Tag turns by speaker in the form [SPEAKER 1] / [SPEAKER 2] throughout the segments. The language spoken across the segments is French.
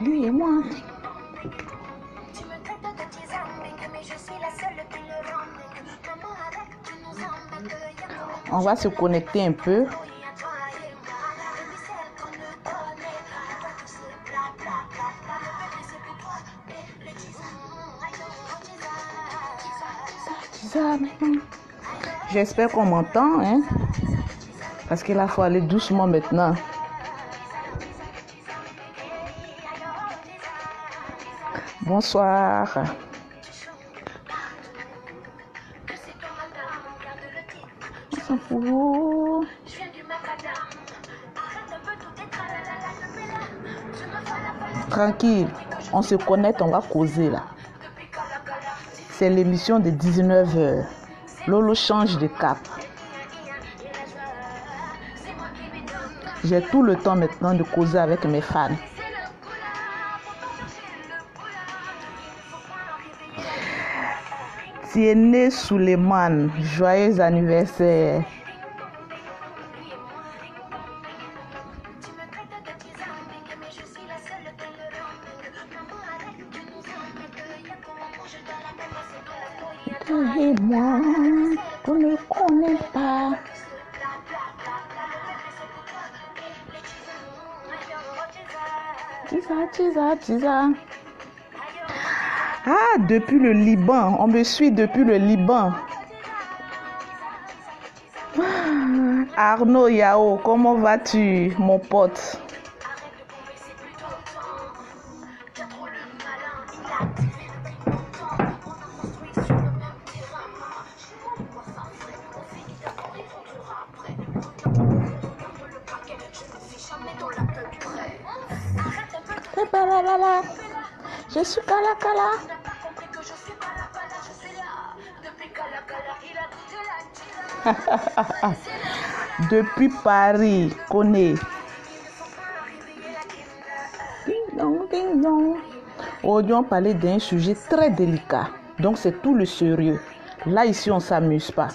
[SPEAKER 1] Lui et moi. On va se connecter un peu. J'espère qu'on m'entend, hein? Parce qu'il faut aller doucement maintenant. Bonsoir. On s'en fout. Tranquille, on se connecte, on va causer là. C'est l'émission de 19h. Lolo change de cap. J'ai tout le temps maintenant de causer avec mes fans. Tiene Suleiman, joyeux anniversaire. Et moi, tu ne connais pas. Tisa. Ah, depuis le Liban. On me suit depuis le Liban. Arnaud Yao, comment vas-tu, mon pote? Je suis Kala. Depuis Paris, connais. Ding dong. Aujourd'hui, on parlait d'un sujet très délicat. Donc, c'est tout le sérieux. Là, ici, on ne s'amuse pas.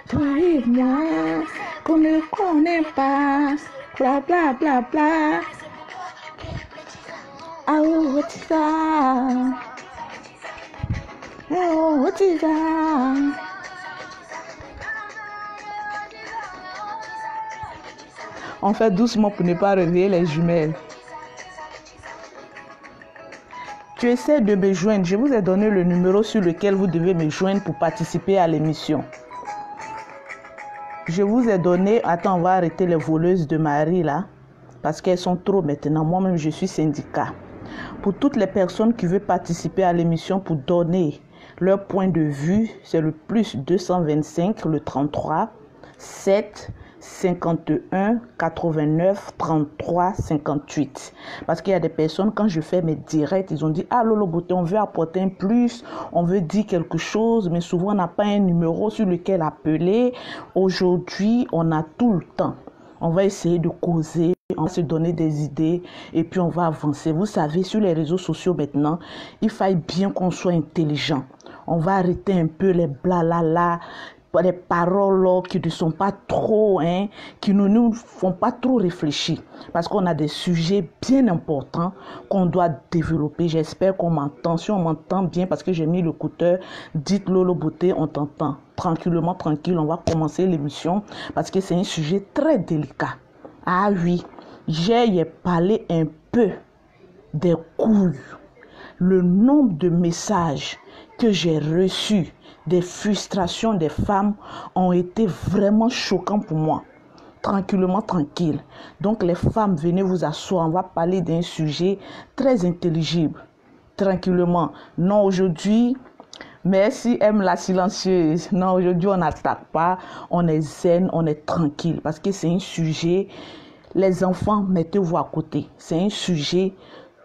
[SPEAKER 1] Toi et moi, qu'on ne connaît pas. Bla bla bla bla. Oh, what is that? Oh, what is that? On fait doucement pour ne pas réveiller les jumelles. Tu essaies de me joindre. Je vous ai donné le numéro sur lequel vous devez me joindre pour participer à l'émission. Je vous ai donné... Attends, on va arrêter les voleuses de Marie là. Parce qu'elles sont trop maintenant. Moi-même, je suis syndicat. Pour toutes les personnes qui veulent participer à l'émission pour donner leur point de vue, c'est le plus 225, le 33, 7, 51, 89, 33, 58. Parce qu'il y a des personnes, quand je fais mes directs, ils ont dit « Ah Lolo Beauté, on veut apporter un plus, on veut dire quelque chose, mais souvent on n'a pas un numéro sur lequel appeler. » Aujourd'hui, on a tout le temps. On va essayer de causer, on va se donner des idées et puis on va avancer. Vous savez, sur les réseaux sociaux maintenant, il faut bien qu'on soit intelligent. On va arrêter un peu les blablabla, les paroles qui ne sont pas trop, qui ne nous font pas trop réfléchir. Parce qu'on a des sujets bien importants qu'on doit développer. J'espère qu'on m'entend. Si on m'entend bien, parce que j'ai mis l'écouteur, dites Lolo Beauté, on t'entend. Tranquillement, tranquille, on va commencer l'émission parce que c'est un sujet très délicat. Ah oui, j'ai parlé un peu des couilles. Le nombre de messages que j'ai reçus, des frustrations des femmes ont été vraiment choquants pour moi. Tranquillement, tranquille. Donc les femmes, venez vous asseoir, on va parler d'un sujet très intelligible. Tranquillement. Non, aujourd'hui... Merci, aime la silencieuse. Non, aujourd'hui, on n'attaque pas. On est zen, on est tranquille. Parce que c'est un sujet, les enfants, mettez-vous à côté. C'est un sujet,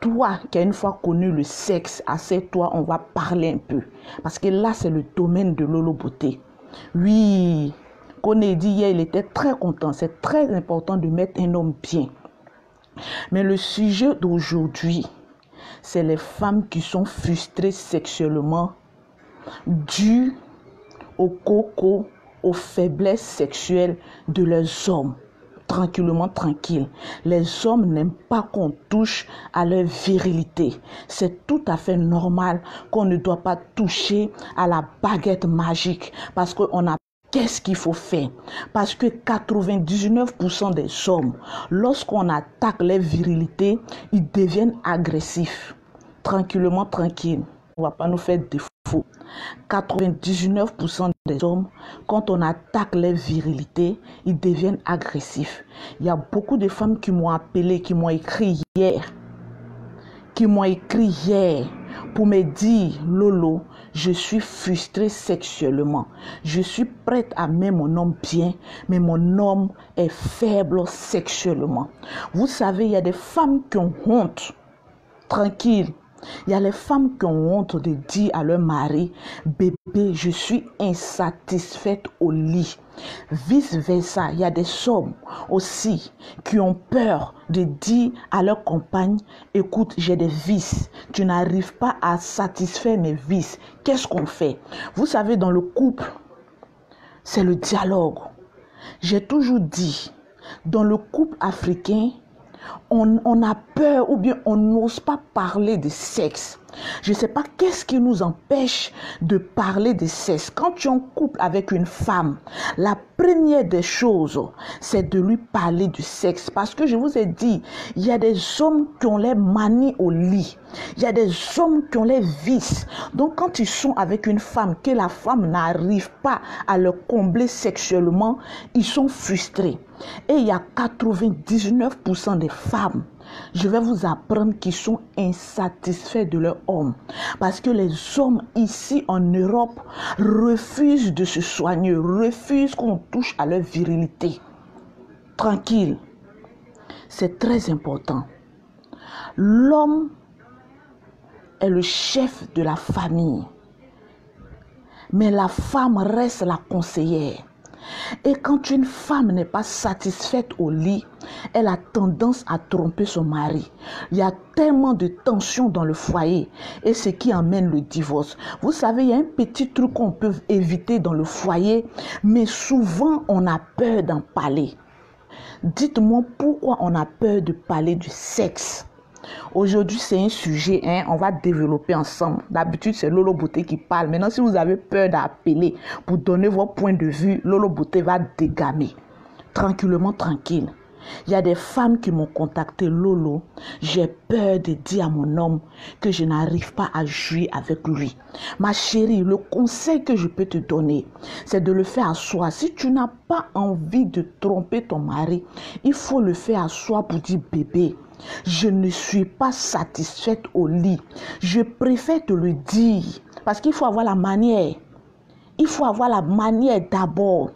[SPEAKER 1] toi qui as une fois connu le sexe, assieds-toi, on va parler un peu. Parce que là, c'est le domaine de Lolo Beauté. Oui, Koné dit hier, il était très content. C'est très important de mettre un homme bien. Mais le sujet d'aujourd'hui, c'est les femmes qui sont frustrées sexuellement dû au coco aux faiblesses sexuelles de leurs hommes. Tranquillement, tranquille. Les hommes n'aiment pas qu'on touche à leur virilité. C'est tout à fait normal qu'on ne doit pas toucher à la baguette magique parce qu'on a. Qu'est-ce qu'il faut faire? Parce que 99% des hommes, lorsqu'on attaque leur virilité, ils deviennent agressifs. Tranquillement, tranquille. On ne va pas nous faire défaut. 99% des hommes, quand on attaque leur virilité, ils deviennent agressifs. Il y a beaucoup de femmes qui m'ont appelé, qui m'ont écrit hier, pour me dire, Lolo, je suis frustrée sexuellement. Je suis prête à mettre mon homme bien, mais mon homme est faible sexuellement. Vous savez, il y a des femmes qui ont honte. Tranquille. Il y a les femmes qui ont honte de dire à leur mari, bébé, je suis insatisfaite au lit. Vice versa, il y a des hommes aussi qui ont peur de dire à leur compagne, écoute, j'ai des vices, tu n'arrives pas à satisfaire mes vices. Qu'est-ce qu'on fait? Vous savez, dans le couple, c'est le dialogue. J'ai toujours dit, dans le couple africain, on a peur ou bien on n'ose pas parler de sexe. Je ne sais pas qu'est-ce qui nous empêche de parler de sexe. Quand tu es en couple avec une femme, la première des choses, c'est de lui parler du sexe. Parce que je vous ai dit, il y a des hommes qui ont les manies au lit. Il y a des hommes qui ont les vices. Donc quand ils sont avec une femme, que la femme n'arrive pas à le combler sexuellement, ils sont frustrés. Et il y a 99% des femmes, je vais vous apprendre qu'ils sont insatisfaits de leur homme. Parce que les hommes ici en Europe refusent de se soigner, refusent qu'on touche à leur virilité. Tranquille. C'est très important. L'homme est le chef de la famille. Mais la femme reste la conseillère. Et quand une femme n'est pas satisfaite au lit, elle a tendance à tromper son mari. Il y a tellement de tensions dans le foyer et ce qui amène le divorce. Vous savez, il y a un petit truc qu'on peut éviter dans le foyer, mais souvent on a peur d'en parler. Dites-moi pourquoi on a peur de parler du sexe. Aujourd'hui, c'est un sujet, on va développer ensemble. D'habitude, c'est Lolo Beauté qui parle. Maintenant, si vous avez peur d'appeler pour donner votre point de vue, Lolo Beauté va dégamer. Tranquillement, tranquille. Il y a des femmes qui m'ont contacté, Lolo, j'ai peur de dire à mon homme que je n'arrive pas à jouir avec lui. Ma chérie, le conseil que je peux te donner, c'est de le faire à soi. Si tu n'as pas envie de tromper ton mari, il faut le faire à soi pour dire, bébé, je ne suis pas satisfaite au lit. Je préfère te le dire parce qu'il faut avoir la manière. Il faut avoir la manière d'abord.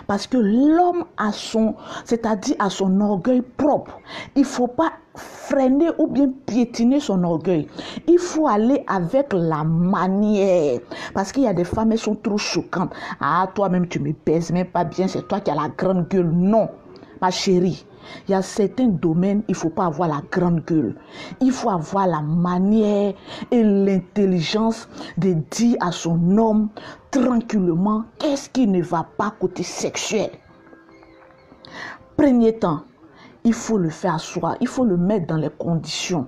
[SPEAKER 1] Parce que l'homme a son, c'est-à-dire a son orgueil propre. Il ne faut pas freiner ou bien piétiner son orgueil. Il faut aller avec la manière. Parce qu'il y a des femmes, elles sont trop choquantes. Ah, toi-même, tu me pèses même pas bien. C'est toi qui as la grande gueule. Non, ma chérie. Il y a certains domaines, il ne faut pas avoir la grande gueule. Il faut avoir la manière et l'intelligence de dire à son homme tranquillement qu'est-ce qui ne va pas côté sexuel. Premier temps, il faut le faire à soi, il faut le mettre dans les conditions.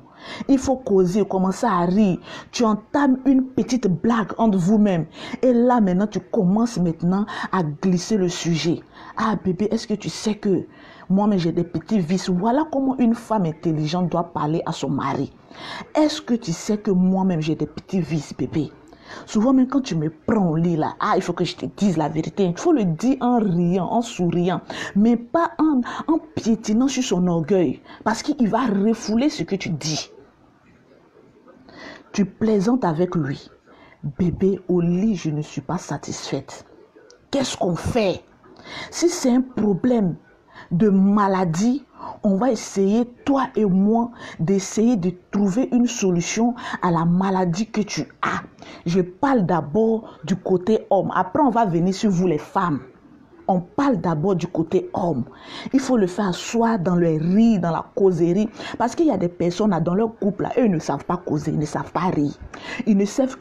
[SPEAKER 1] Il faut causer, commencer à rire. Tu entames une petite blague entre vous-même. Et là, maintenant, tu commences maintenant à glisser le sujet. Ah, bébé, est-ce que tu sais que moi-même, j'ai des petits vices? Voilà comment une femme intelligente doit parler à son mari. Est-ce que tu sais que moi-même, j'ai des petits vices, bébé? Souvent, même quand tu me prends au lit, là, il faut que je te dise la vérité. Il faut le dire en riant, en souriant, mais pas en piétinant sur son orgueil. Parce qu'il va refouler ce que tu dis. Tu plaisantes avec lui. Bébé, au lit, je ne suis pas satisfaite. Qu'est-ce qu'on fait? Si c'est un problème de maladie, on va essayer, toi et moi, d'essayer de trouver une solution à la maladie que tu as. Je parle d'abord du côté homme. Après, on va venir sur vous les femmes. On parle d'abord du côté homme. Il faut le faire soit dans le rire, dans la causerie. Parce qu'il y a des personnes là, dans leur couple, là, eux ne savent pas causer, ils ne savent pas rire. Ils ne savent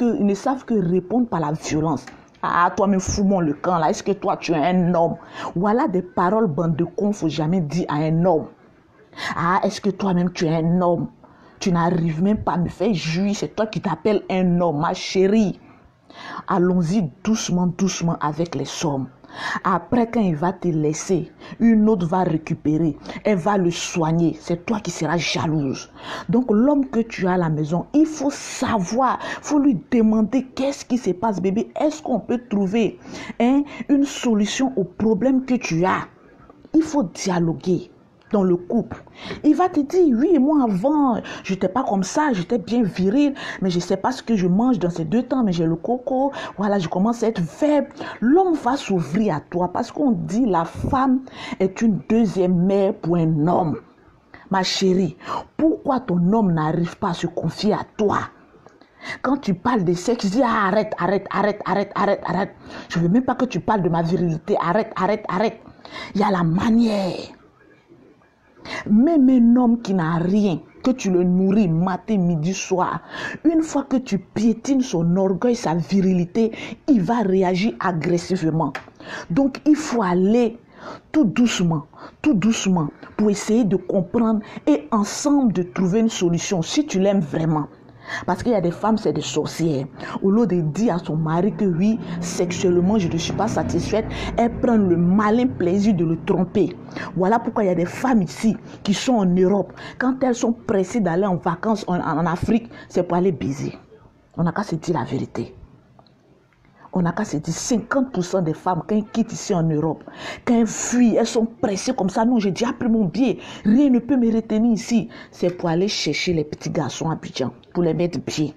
[SPEAKER 1] que répondre par la violence. Ah, toi-même, fous-moi le camp là. Est-ce que toi, tu es un homme? Voilà des paroles, bande de cons, faut jamais dire à un homme. Ah, est-ce que toi-même, tu es un homme? Tu n'arrives même pas à me faire jouir. C'est toi qui t'appelles un homme, ma chérie. Allons-y doucement, doucement avec les sommes. Après, quand il va te laisser, une autre va récupérer. Elle va le soigner. C'est toi qui seras jalouse. Donc, l'homme que tu as à la maison, il faut savoir, il faut lui demander qu'est-ce qui se passe, bébé. Est-ce qu'on peut trouver une solution au problème que tu as? Il faut dialoguer dans le couple. Il va te dire, oui, moi avant, je n'étais pas comme ça, j'étais bien viril, mais je ne sais pas ce que je mange dans ces 2 temps, mais j'ai le coco, voilà, je commence à être faible. L'homme va s'ouvrir à toi parce qu'on dit la femme est une deuxième mère pour un homme. Ma chérie, pourquoi ton homme n'arrive pas à se confier à toi? Quand tu parles de sexe, dis arrête. Je ne veux même pas que tu parles de ma virilité. Arrête. Il y a la manière. Même un homme qui n'a rien, que tu le nourris matin, midi, soir, une fois que tu piétines son orgueil, sa virilité, il va réagir agressivement. Donc, il faut aller tout doucement, pour essayer de comprendre et ensemble de trouver une solution si tu l'aimes vraiment. Parce qu'il y a des femmes, c'est des sorcières. Au lieu de dire à son mari que oui, sexuellement, je ne suis pas satisfaite, elles prennent le malin plaisir de le tromper. Voilà pourquoi il y a des femmes ici qui sont en Europe. Quand elles sont pressées d'aller en vacances en Afrique, c'est pour aller baiser. On n'a qu'à se dire la vérité. On n'a qu'à se dire 50% des femmes, quand elles quittent ici en Europe, quand elles fuient, elles sont pressées comme ça. Non, j'ai déjà pris mon billet. Rien ne peut me retenir ici. C'est pour aller chercher les petits garçons à Abidjan, pour les mettre bien.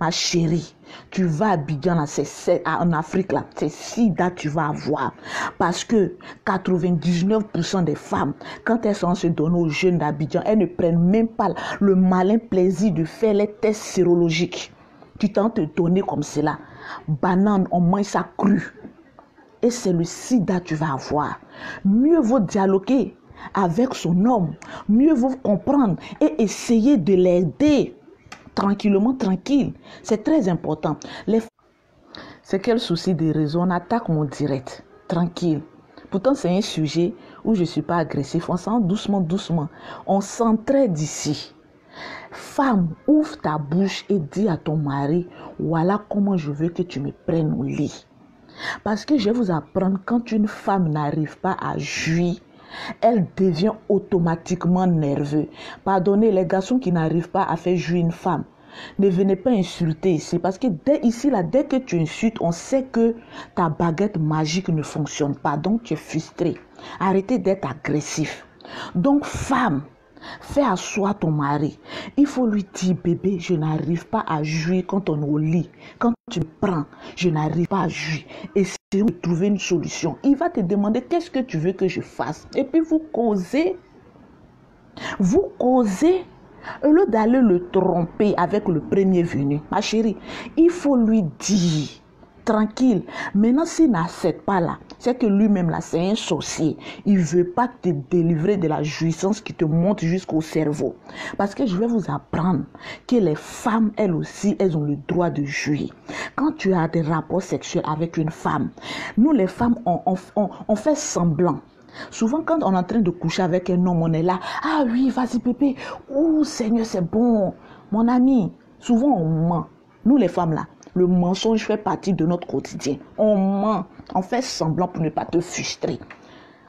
[SPEAKER 1] Ma chérie, tu vas à Abidjan, là, en Afrique, là, c'est sida tu vas avoir. Parce que 99% des femmes, quand elles sont se donner aux jeunes d'Abidjan, elles ne prennent même pas le malin plaisir de faire les tests sérologiques. Tu t'en te donner comme cela. Banane, on mange ça cru. Et c'est le sida que tu vas avoir. Mieux vaut dialoguer avec son homme. Mieux vaut comprendre et essayer de l'aider. Tranquillement, tranquille. C'est très important. C'est quel souci des réseaux? On attaque mon direct. Tranquille. Pourtant, c'est un sujet où je ne suis pas agressif. On sent doucement. On s'entraide ici. Femme, ouvre ta bouche et dis à ton mari, voilà comment je veux que tu me prennes au lit. Parce que je vais vous apprendre, quand une femme n'arrive pas à jouir, elle devient automatiquement nerveuse. Pardonnez les garçons qui n'arrivent pas à faire jouir une femme. Ne venez pas insulter ici, parce que dès que tu insultes, on sait que ta baguette magique ne fonctionne pas. Donc tu es frustré. Arrêtez d'être agressif. Donc femme, fais asseoir ton mari. Il faut lui dire, bébé, je n'arrive pas à jouir quand on est au lit. Quand tu me prends, je n'arrive pas à jouir. Essayons de trouver une solution. Il va te demander qu'est-ce que tu veux que je fasse. Et puis vous causez. Au lieu d'aller le tromper avec le premier venu. Ma chérie, il faut lui dire. Tranquille. Maintenant, s'il n'accepte pas là, c'est que lui-même là, c'est un sorcier. Il ne veut pas te délivrer de la jouissance qui te monte jusqu'au cerveau. Parce que je vais vous apprendre que les femmes, elles aussi, elles ont le droit de jouir. Quand tu as des rapports sexuels avec une femme, nous les femmes, on fait semblant. Souvent, quand on est en train de coucher avec un homme, on est là. Ah oui, vas-y bébé. Oh Seigneur, c'est bon. Mon ami, souvent on ment. Nous les femmes là. Le mensonge fait partie de notre quotidien. On ment. On fait semblant pour ne pas te frustrer.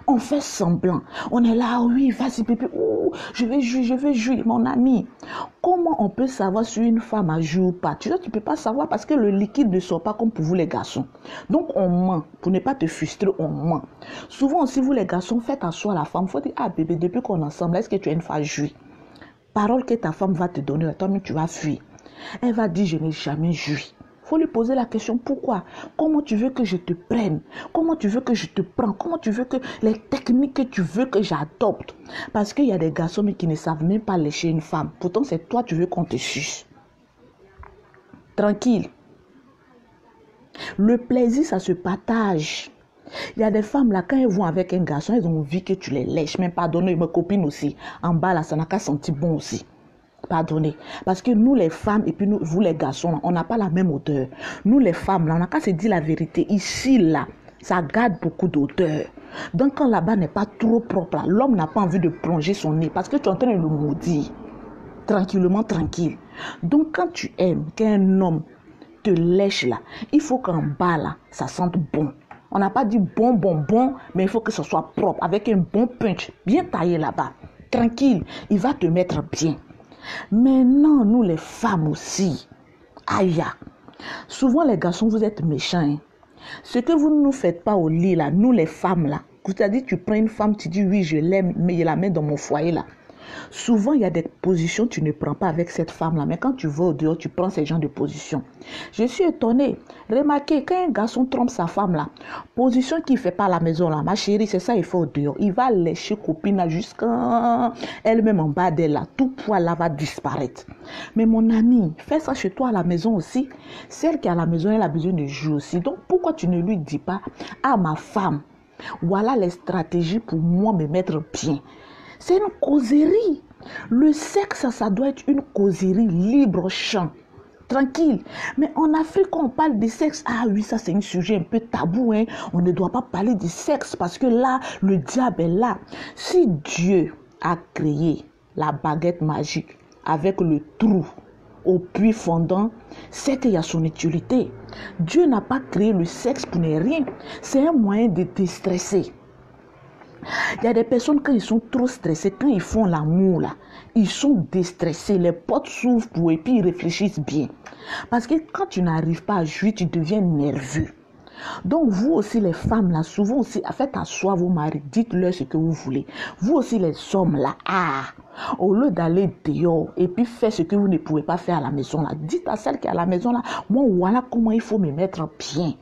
[SPEAKER 1] On fait semblant. On est là, oui, vas-y bébé. Oh, je vais jouir, mon ami. Comment on peut savoir si une femme a joué ou pas? Tu ne peux pas savoir parce que le liquide ne sort pas comme pour vous les garçons. Donc on ment. Pour ne pas te frustrer, on ment. Souvent aussi, vous les garçons, faites asseoir la femme. Il faut dire, ah bébé, depuis qu'on est ensemble, est-ce que tu as une fois joué? Parole que ta femme va te donner, toi-même tu vas fuir. Elle va dire, je n'ai jamais joui. Il faut lui poser la question, pourquoi? Comment tu veux que je te prenne? Comment tu veux que je te prends? Comment tu veux que les techniques que tu veux que j'adopte? Parce qu'il y a des garçons mais qui ne savent même pas lécher une femme. Pourtant, c'est toi, tu veux qu'on te suce. Tranquille. Le plaisir, ça se partage. Il y a des femmes là, quand elles vont avec un garçon, elles ont envie que tu les lèches. Même pardonne, mes copines aussi. En bas là, ça n'a qu'à sentir bon aussi. pardonner. Parce que nous les femmes et puis nous, vous les garçons, on n'a pas la même odeur. Nous les femmes, là, on n'a qu'à se dire la vérité. Ici, là, ça garde beaucoup d'odeur. Donc quand là-bas n'est pas trop propre, l'homme n'a pas envie de plonger son nez parce que tu es en train de le maudire. Tranquillement, tranquille. Donc quand tu aimes qu'un homme te lèche là, il faut qu'en bas là, ça sente bon. On n'a pas dit bon, mais il faut que ce soit propre, avec un bon punch, bien taillé là-bas. Tranquille, il va te mettre bien. Maintenant, nous les femmes aussi, aïe, souvent les garçons, vous êtes méchants. Hein. Ce que vous ne nous faites pas au lit là, nous les femmes là, c'est-à-dire tu prends une femme, tu dis oui, je l'aime, mais il la met dans mon foyer là. Souvent, il y a des positions que tu ne prends pas avec cette femme-là. Mais quand tu vas au dehors, tu prends ces genres de positions. Je suis étonnée. Remarquez, quand un garçon trompe sa femme-là, position qu'il ne fait pas à la maison, là, ma chérie, c'est ça, il fait au dehors. Il va lécher copine jusqu'à elle-même en bas d'elle, là. Tout poids là va disparaître. Mais mon ami, fais ça chez toi à la maison aussi. Celle qui est à la maison, elle a besoin de jouer aussi. Donc, pourquoi tu ne lui dis pas, ah, ma femme, voilà les stratégies pour moi me mettre bien. C'est une causerie. Le sexe, ça doit être une causerie libre-champ. Tranquille. Mais en Afrique, quand on parle de sexe, ah oui, ça c'est un sujet un peu tabou. Hein. On ne doit pas parler de sexe parce que là, le diable est là. Si Dieu a créé la baguette magique avec le trou au puits fondant, c'est qu'il y a son utilité. Dieu n'a pas créé le sexe pour ne rien. C'est un moyen de déstresser. Il y a des personnes, quand ils sont trop stressés, quand ils font l'amour, là, ils sont déstressés, les portes s'ouvrent pour et puis ils réfléchissent bien. Parce que quand tu n'arrives pas à jouir, tu deviens nerveux. Donc vous aussi les femmes, là, souvent aussi, faites asseoir vos maris, dites-leur ce que vous voulez. Vous aussi les hommes, là, au lieu d'aller dehors et puis faire ce que vous ne pouvez pas faire à la maison, là, dites à celle qui est à la maison, là, moi, voilà comment il faut me mettre bien.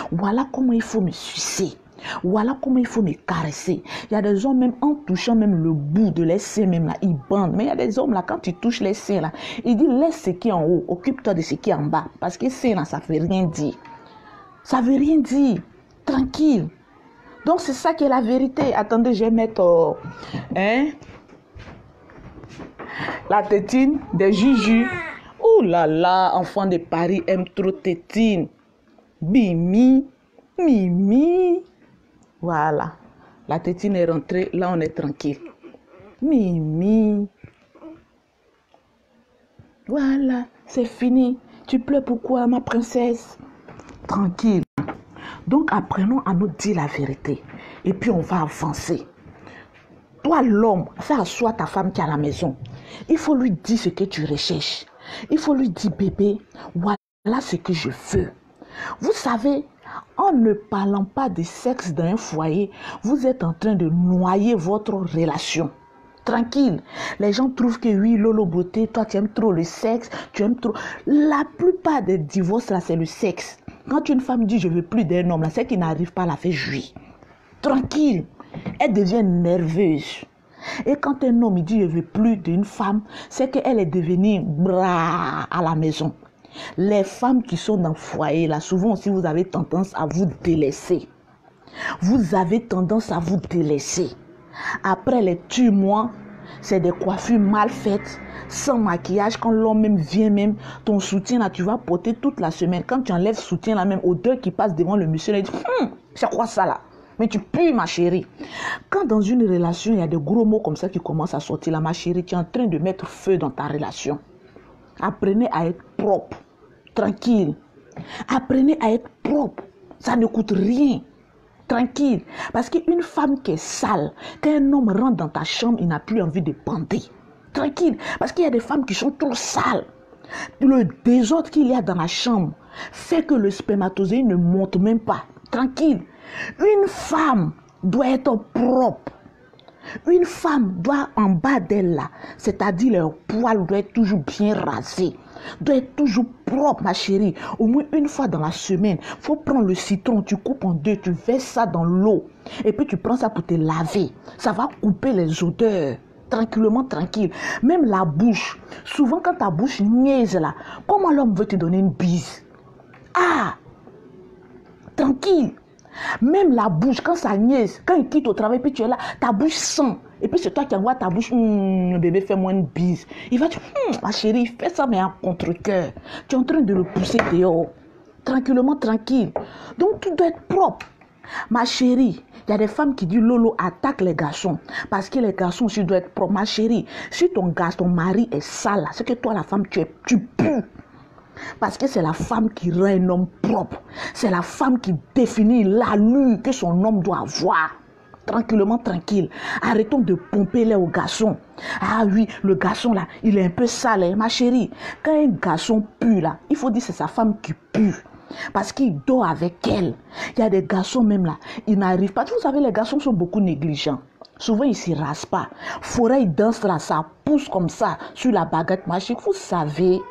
[SPEAKER 1] Voilà comment il faut me sucer. Voilà comment il faut me caresser. Il y a des hommes, même en touchant même le bout de les seins, même là, ils bandent. Mais il y a des hommes, là, quand tu touches les seins, là, ils disent, laisse ce qui est en haut, occupe-toi de ce qui est en bas. Parce que seins, là, ça ne veut rien dire. Ça ne veut rien dire. Tranquille. Donc, c'est ça qui est la vérité. Attendez, je vais mettre, la tétine des Juju. Ouh là là, enfant de Paris aime trop tétine. Bimi, Mimi. Voilà, la tétine est rentrée, là on est tranquille. Mimi. Voilà, c'est fini. Tu pleures pourquoi, ma princesse? Tranquille. Donc apprenons à nous dire la vérité. Et puis on va avancer. Toi l'homme, fais asseoir ta femme qui est à la maison. Il faut lui dire ce que tu recherches. Il faut lui dire, bébé, voilà ce que je veux. Vous savez, en ne parlant pas de sexe dans un foyer, vous êtes en train de noyer votre relation. Tranquille. Les gens trouvent que oui, Lolo beauté, toi tu aimes trop le sexe, tu aimes trop. La plupart des divorces là, c'est le sexe. Quand une femme dit je veux plus d'un homme, là, c'est qu'il n'arrive pas à la faire jouir. Tranquille. Elle devient nerveuse. Et quand un homme dit je veux plus d'une femme, c'est qu'elle est devenue bras à la maison. Les femmes qui sont dans le foyer, là, souvent aussi, vous avez tendance à vous délaisser. Vous avez tendance à vous délaisser. Après les tumois, c'est des coiffures mal faites, sans maquillage. Quand l'homme même vient même, ton soutien, là, tu vas porter toute la semaine. Quand tu enlèves soutien, là, même, odeur qui passe devant le monsieur, là, il dit, c'est quoi ça, là? Mais tu pues, ma chérie. Quand dans une relation, il y a des gros mots comme ça qui commencent à sortir, là, ma chérie, tu es en train de mettre feu dans ta relation. Apprenez à être propre, tranquille. Apprenez à être propre. Ça ne coûte rien. Tranquille. Parce qu'une femme qui est sale, quand un homme rentre dans ta chambre, il n'a plus envie de bander. Tranquille. Parce qu'il y a des femmes qui sont trop sales. Le désordre qu'il y a dans la chambre fait que le spermatozoïde ne monte même pas. Tranquille. Une femme doit être propre. Une femme doit en bas d'elle là, c'est-à-dire leur poil doit être toujours bien rasé, doit être toujours propre, ma chérie. Au moins une fois dans la semaine, faut prendre le citron, tu coupes en deux, tu verses ça dans l'eau et puis tu prends ça pour te laver. Ça va couper les odeurs. Tranquillement, tranquille. Même la bouche. Souvent quand ta bouche niaise là, comment l'homme veut te donner une bise? Ah, tranquille. Même la bouche, quand ça niaise, quand il quitte au travail, puis tu es là, ta bouche sent. Et puis c'est toi qui envoies ta bouche, le bébé fait-moi une bise. Il va dire, ma chérie, fais ça mais en contre-cœur. Tu es en train de le pousser dehors. Tranquillement, tranquille. Donc tout doit être propre. Ma chérie, il y a des femmes qui disent Lolo attaque les garçons parce que les garçons aussi doivent être propres. Ma chérie, si ton mari est sale, c'est que toi la femme tu pues. Parce que c'est la femme qui rend un homme propre. C'est la femme qui définit l'allure que son homme doit avoir. Tranquillement, tranquille. Arrêtons de pomper les aux garçons. Ah oui, le garçon là, il est un peu sale. Hein? Ma chérie, quand un garçon pue là, il faut dire que c'est sa femme qui pue. Parce qu'il dort avec elle. Il y a des garçons même là, ils n'arrivent pas. Vous savez, les garçons sont beaucoup négligents. Souvent, ils ne s'y rasent pas. Forêt, ils dansent là, ça pousse comme ça sur la baguette magique. Vous savez,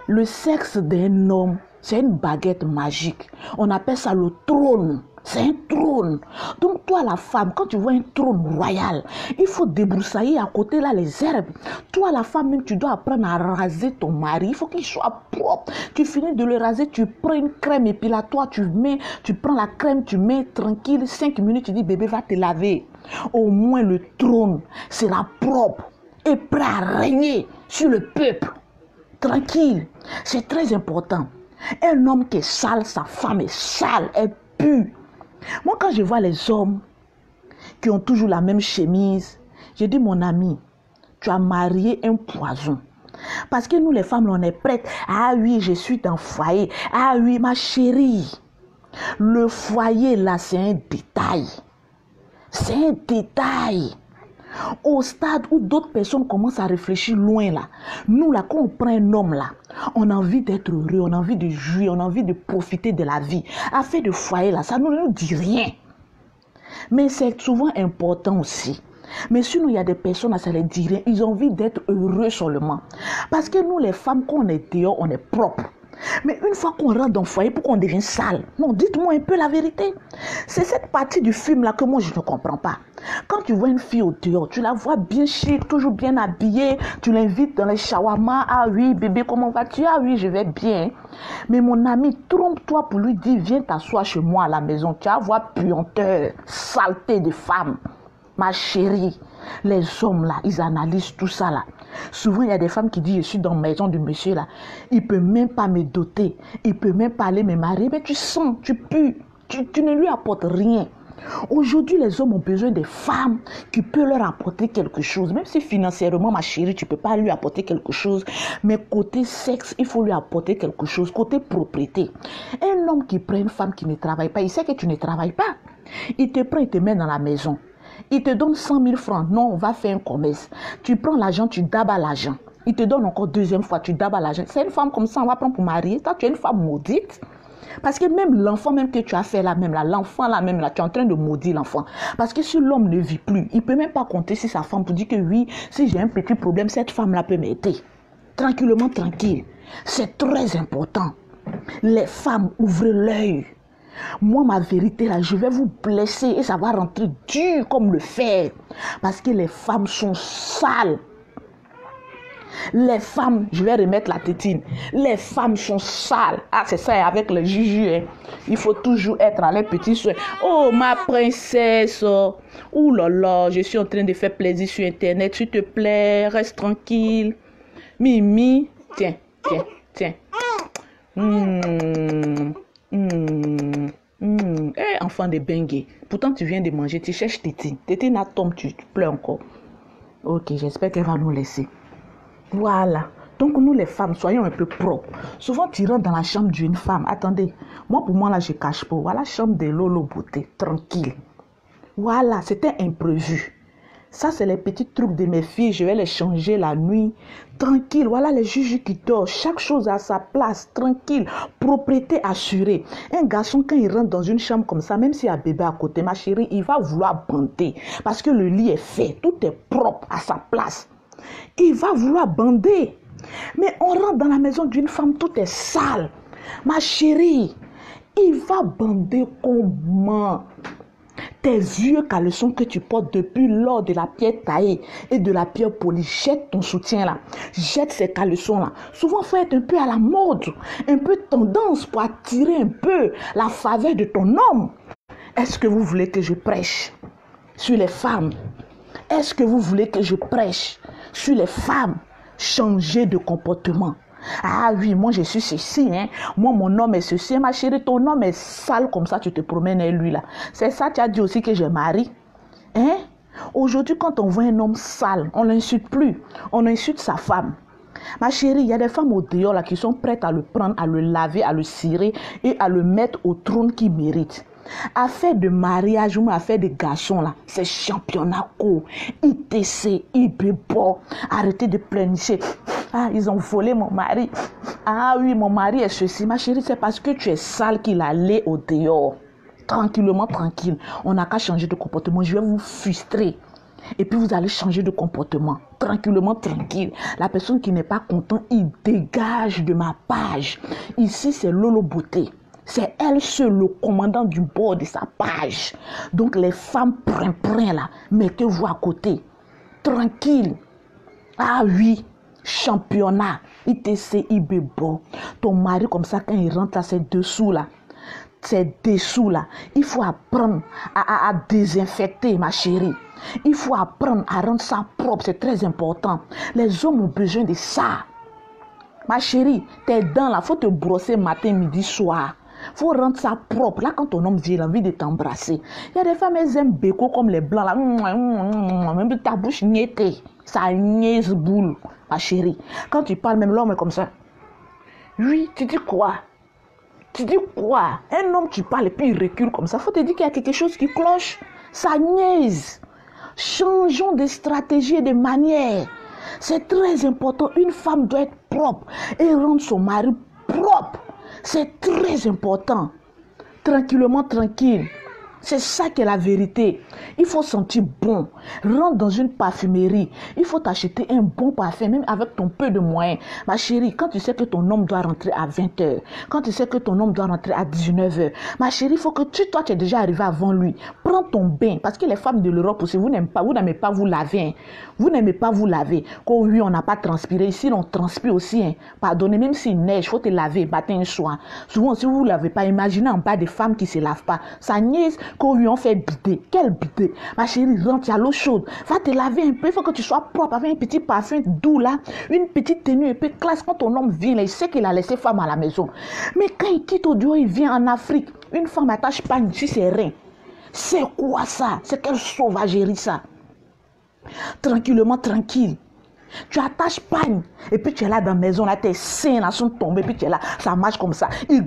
[SPEAKER 1] le sexe d'un homme, c'est une baguette magique. On appelle ça le trône. C'est un trône. Donc toi la femme, quand tu vois un trône royal, il faut débroussailler à côté là les herbes. Toi la femme même, tu dois apprendre à raser ton mari. Il faut qu'il soit propre. Tu finis de le raser, tu prends une crème épilatoire, tu prends la crème, tu mets tranquille, 5 minutes, tu dis bébé va te laver. Au moins le trône sera propre et prêt à régner sur le peuple. Tranquille. C'est très important. Un homme qui est sale, sa femme est sale, elle pue. Moi, quand je vois les hommes qui ont toujours la même chemise, je dis, mon ami, tu as marié un poison. Parce que nous, les femmes, on est prêtes. Ah oui, je suis dans le foyer. Ah oui, ma chérie. Le foyer, là, c'est un détail. C'est un détail. Au stade où d'autres personnes commencent à réfléchir loin là, nous là, quand on prend un homme là, on a envie d'être heureux, on a envie de jouir, on a envie de profiter de la vie. Affaire de foyer là, ça ne nous dit rien. Mais c'est souvent important aussi. Mais sinon, il y a des personnes, ça les dit rien, ils ont envie d'être heureux seulement. Parce que nous les femmes, quand on est dehors, on est propre. Mais une fois qu'on rentre dans le foyer, pourquoi on devient sale? Non, dites-moi un peu la vérité. C'est cette partie du film là que moi je ne comprends pas. Quand tu vois une fille au dehors, tu la vois bien chic, toujours bien habillée, tu l'invites dans les shawarma. Ah oui, bébé, comment vas-tu? Ah oui, je vais bien. Mais mon ami, trompe-toi pour lui dire, viens t'asseoir chez moi à la maison. Tu vas voir puanteur, saleté de femme. Ma chérie, les hommes là, ils analysent tout ça là. Souvent, il y a des femmes qui disent, je suis dans la maison du monsieur là. Il ne peut même pas me doter. Il ne peut même pas aller me marier. Mais tu sens, tu pues. Tu ne lui apportes rien. Aujourd'hui, les hommes ont besoin des femmes qui peuvent leur apporter quelque chose. Même si financièrement, ma chérie, tu ne peux pas lui apporter quelque chose. Mais côté sexe, il faut lui apporter quelque chose. Côté propriété. Un homme qui prend une femme qui ne travaille pas, il sait que tu ne travailles pas. Il te prend, il te met dans la maison. Il te donne 100 000 francs. Non, on va faire un commerce. Tu prends l'argent, tu dabas l'argent. Il te donne encore deuxième fois, tu dabas l'argent. C'est une femme comme ça, on va prendre pour marier. Toi, tu es une femme maudite. Parce que même l'enfant même que tu as fait là même là, l'enfant là même là, tu es en train de maudire l'enfant. Parce que si l'homme ne vit plus, il ne peut même pas compter sur sa femme pour dire que oui, si j'ai un petit problème, cette femme-là peut m'aider. Tranquillement, tranquille. C'est très important. Les femmes, ouvrez l'œil. Moi, ma vérité, là, je vais vous blesser et ça va rentrer dur comme le fer. Parce que les femmes sont sales. Les femmes, je vais remettre la tétine. Les femmes sont sales. Ah, c'est ça, avec le juju. Hein. Il faut toujours être à les petits soins. Oh, ma princesse. Ouh là là, je suis en train de faire plaisir sur Internet. S'il te plaît, reste tranquille. Mimi, tiens, tiens, tiens. Enfant de bengue. Pourtant, tu viens de manger, tu cherches tétine. Tétine à tombe, tu pleures encore. Ok, j'espère qu'elle va nous laisser. Voilà. Donc, nous les femmes, soyons un peu propres. Souvent, tu rentres dans la chambre d'une femme. Attendez, moi, pour moi, là, je cache pas. Voilà, chambre de Lolo Beauté, tranquille. Voilà, c'était imprévu. Ça, c'est les petits trucs de mes filles. Je vais les changer la nuit. Tranquille. Voilà les jujus qui dorment. Chaque chose à sa place. Tranquille. Propriété assurée. Un garçon, quand il rentre dans une chambre comme ça, même s'il y a un bébé à côté, ma chérie, il va vouloir bander. Parce que le lit est fait. Tout est propre à sa place. Il va vouloir bander. Mais on rentre dans la maison d'une femme, tout est sale. Ma chérie, il va bander comment? Tes vieux caleçons que tu portes depuis lors de la pierre taillée et de la pierre polie, jette ton soutien là, jette ces caleçons là. Souvent, il faut être un peu à la mode, un peu tendance pour attirer un peu la faveur de ton homme. Est-ce que vous voulez que je prêche sur les femmes? Est-ce que vous voulez que je prêche sur les femmes changer de comportement? Ah oui, moi je suis ceci, hein. Moi mon homme est ceci. Ma chérie, ton homme est sale comme ça, tu te promènes avec lui là. C'est ça, tu as dit aussi que j'ai marié. Hein? Aujourd'hui, quand on voit un homme sale, on ne l'insulte plus. On insulte sa femme. Ma chérie, il y a des femmes au dehors là qui sont prêtes à le prendre, à le laver, à le cirer et à le mettre au trône qu'il mérite. Affaire de mariage ou affaire de garçons là, c'est championnat co, ITC, IBEBO. Arrêtez de pleurnicher. Ah, ils ont volé mon mari. Ah oui, mon mari est ceci. Ma chérie, c'est parce que tu es sale qu'il allait au dehors. Tranquillement, tranquille. On n'a qu'à changer de comportement. Je vais vous frustrer. Et puis vous allez changer de comportement. Tranquillement, tranquille. La personne qui n'est pas contente, il dégage de ma page. Ici, c'est Lolo Beauté. C'est elle seule, le commandant du bord de sa page. Donc les femmes prin là, mettez-vous à côté. Tranquille. Ah oui, championnat, ITC, IBEBO. Ton mari comme ça, quand il rentre là, c'est dessous là. C'est dessous là. Il faut apprendre à désinfecter, ma chérie. Il faut apprendre à rendre ça propre, c'est très important. Les hommes ont besoin de ça. Ma chérie, tes dents là, faut te brosser matin, midi, soir. Faut rendre ça propre. Là, quand ton homme vient, il a envie de t'embrasser. Il y a des femmes, elles aiment béco comme les blancs là. Même ta bouche niaitée. Ça niaise boule, ma chérie. Quand tu parles, même l'homme est comme ça. Oui, tu dis quoi? Tu dis quoi? Un homme, tu parles et puis il recule comme ça. Faut te dire qu'il y a quelque chose qui cloche. Ça niaise. Changeons de stratégie et de manière. C'est très important. Une femme doit être propre et rendre son mari propre. C'est très important. Tranquillement, tranquille. C'est ça qui est la vérité. Il faut sentir bon. Rentre dans une parfumerie. Il faut t'acheter un bon parfum, même avec ton peu de moyens. Ma chérie, quand tu sais que ton homme doit rentrer à 20h, quand tu sais que ton homme doit rentrer à 19h, ma chérie, il faut que toi, tu es déjà arrivé avant lui. Prends ton bain. Parce que les femmes de l'Europe aussi, vous n'aimez pas vous laver. Hein. Vous n'aimez pas vous laver. Quand oui, on n'a pas transpiré. Ici, on transpire aussi. Hein. Pardonnez, même s'il neige, il faut te laver matin et soir. Souvent, si vous ne vous lavez pas, imaginez en bas des femmes qui ne se lavent pas. Ça niaise. Quand lui on fait bidet, quel bidet? Ma chérie, rentre, il y a l'eau chaude. Va te laver un peu, il faut que tu sois propre avec un petit parfum doux là, une petite tenue un peu classe. Quand ton homme vient, là, il sait qu'il a laissé femme à la maison. Mais quand il quitte au dehors, il vient en Afrique. Une femme attache pas sur ses reins. C'est quoi ça? C'est quelle sauvagerie ça? Tranquillement, tranquille. Tu attaches pagne et puis tu es là dans la maison, là tes seins là sont tombés, puis tu es là, ça marche comme ça, il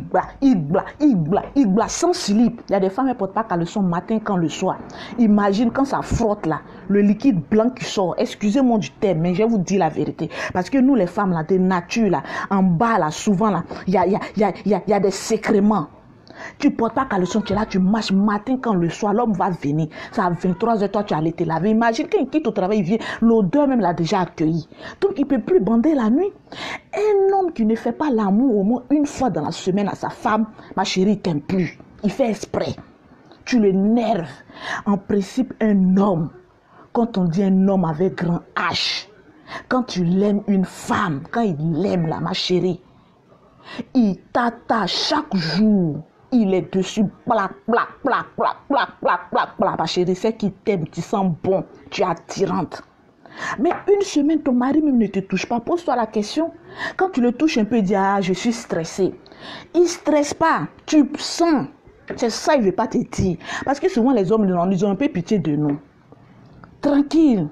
[SPEAKER 1] sans slip. Il y a des femmes qui ne portent pas caleçon matin quand le soir. Imagine quand ça frotte là, le liquide blanc qui sort. Excusez-moi du terme, mais je vais vous dire la vérité. Parce que nous les femmes là, de nature là, en bas là, souvent là, il y a des sécréments. Tu ne portes pas caleçon, tu es là, tu marches matin quand le soir, l'homme va venir. C'est à 23h, toi tu allais te laver. Imagine quand il quitte au travail, il vient, l'odeur même l'a déjà accueilli. Donc il ne peut plus bander la nuit. Un homme qui ne fait pas l'amour au moins une fois dans la semaine à sa femme, ma chérie, il t'aime plus. Il fait exprès. Tu le nerves. En principe, un homme, quand on dit un homme avec grand H, quand tu l'aimes une femme, quand il l'aime là, ma chérie, il t'attache chaque jour. Il est dessus, plac. Ma chérie, c'est qu'il t'aime, tu sens bon, tu es attirante. Mais une semaine, ton mari même ne te touche pas. Pose-toi la question. Quand tu le touches un peu, il dit, ah, je suis stressée. Il ne stresse pas, tu sens. C'est ça, il ne veut pas te dire. Parce que souvent, les hommes, ils ont un peu pitié de nous. Tranquille.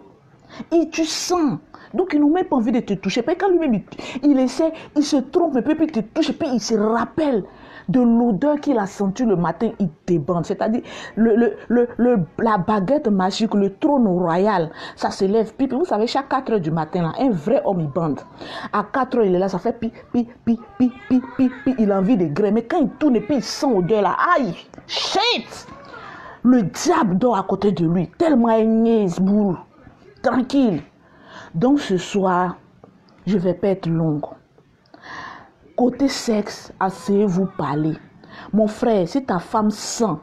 [SPEAKER 1] Et tu sens. Donc, il n'a même pas envie de te toucher. Puis quand lui-même, il essaie, il se trompe un peu, puis il te touche, puis il se rappelle de l'odeur qu'il a sentie le matin, il débande. C'est-à-dire, la baguette magique, le trône royal, ça se lève. Puis, vous savez, chaque 4 heures du matin, là, un vrai homme, il bande. À 4 heures, il est là, ça fait pi, il a envie de grêler. Mais quand il tourne, et puis il sent l'odeur là, aïe, shit! Le diable dort à côté de lui, tellement niaise, boule. Tranquille. Donc ce soir, je ne vais pas être longue. Côté sexe, asseyez-vous parler. Mon frère, si ta femme sent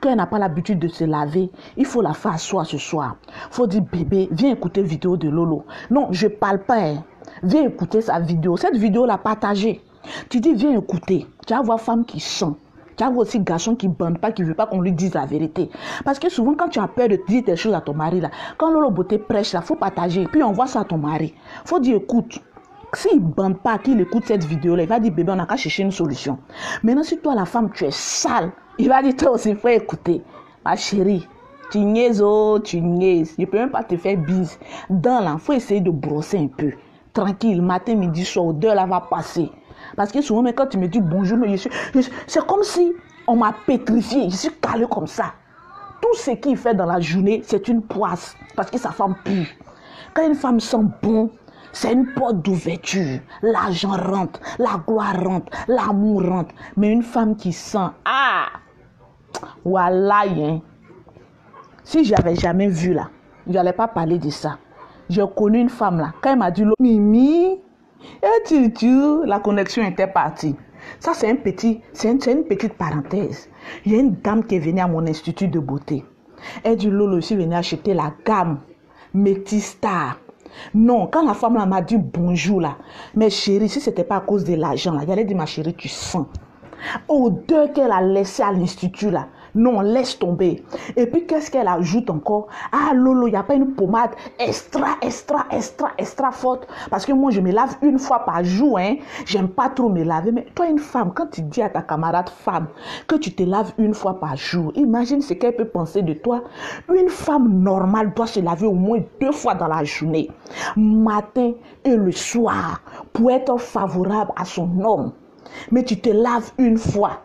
[SPEAKER 1] qu'elle n'a pas l'habitude de se laver, il faut la faire asseoir ce soir. Il faut dire, bébé, viens écouter la vidéo de Lolo. Non, je ne parle pas. Hein. Viens écouter sa vidéo. Cette vidéo, la partager. Tu dis, viens écouter. Tu vas voir femme qui sent. Tu as aussi garçon qui ne bande pas, qui ne veut pas qu'on lui dise la vérité. Parce que souvent, quand tu as peur de dire des choses à ton mari, là, quand Lolo Beauté prêche, il faut partager. Puis on voit ça à ton mari. Il faut dire, écoute, s'il ne bande pas, qu'il écoute cette vidéo-là, il va dire, bébé, on n'a qu'à chercher une solution. Maintenant, si toi, la femme, tu es sale, il va dire, toi aussi, il faut écouter. Ma chérie, tu niaises, oh, tu niaises. Je ne peux même pas te faire bise. Dans là, il faut essayer de brosser un peu. Tranquille, matin, midi, soir, odeur là va passer. Parce que souvent, quand tu me dis bonjour, mais c'est comme si on m'a pétrifié. Je suis calé comme ça. Tout ce qu'il fait dans la journée, c'est une poisse. Parce que sa femme pue. Quand une femme sent bon, c'est une porte d'ouverture. L'argent rentre, la gloire rentre, l'amour rentre. Mais une femme qui sent, ah, voilà, hein. Si j'avais jamais vu là, je n'allais pas parler de ça. J'ai connu une femme là, quand elle m'a dit, Mimi, et la connexion était partie. Ça, c'est une petite parenthèse. Il y a une dame qui est venue à mon institut de beauté. Elle dit, Lolo, je suis venue acheter la gamme Métistar. Non, quand la femme là m'a dit bonjour là, mais chérie, si ce n'était pas à cause de l'argent là, j'allais dire, ma chérie, tu sens. Odeur qu'elle a laissé à l'institut là. Non, laisse tomber. Et puis, qu'est-ce qu'elle ajoute encore? Ah, Lolo, il n'y a pas une pommade extra forte. Parce que moi, je me lave une fois par jour. Hein. J'aime pas trop me laver. Mais toi, une femme, quand tu dis à ta camarade femme que tu te laves une fois par jour, imagine ce qu'elle peut penser de toi. Une femme normale doit se laver au moins 2 fois dans la journée. Matin et le soir. Pour être favorable à son homme. Mais tu te laves une fois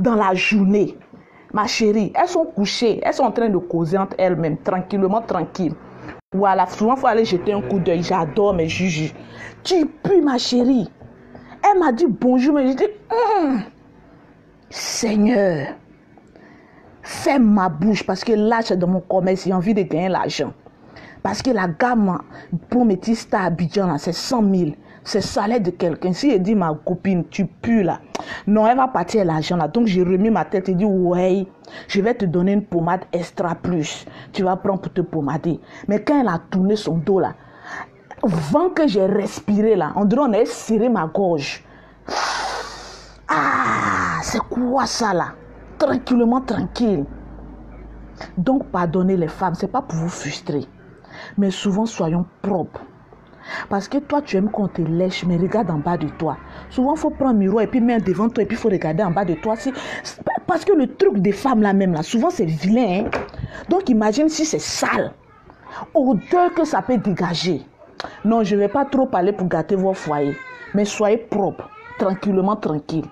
[SPEAKER 1] dans la journée. Ma chérie, elles sont couchées, elles sont en train de causer entre elles-mêmes, tranquillement, tranquille. Voilà, souvent il faut aller jeter un coup d'œil, j'adore mes jujus. Tu pues, ma chérie. Elle m'a dit bonjour, mais j'ai dit, Seigneur, fais ma bouche, parce que là, c'est dans mon commerce, j'ai envie de gagner l'argent. Parce que la gamme pour Métistar à Abidjan, c'est 100 000. C'est salaire de quelqu'un. Si elle dit, ma copine, tu pues là. Non, elle va partir l'argent là. Donc, j'ai remis ma tête et dit, ouais, je vais te donner une pommade extra plus. Tu vas prendre pour te pommader. Mais quand elle a tourné son dos là, avant que j'ai respiré là, on dirait qu'on a serré ma gorge. Ah, c'est quoi ça là? Tranquillement, tranquille. Donc, pardonnez les femmes, c'est pas pour vous frustrer. Mais souvent, soyons propres. Parce que toi, tu aimes qu'on te lèche, mais regarde en bas de toi. Souvent, il faut prendre un miroir et puis mettre devant toi et puis il faut regarder en bas de toi. Parce que le truc des femmes là même, là, souvent c'est vilain. Hein? Donc, imagine si c'est sale. Odeur que ça peut dégager. Non, je ne vais pas trop parler pour gâter vos foyers. Mais soyez propres, tranquillement, tranquille.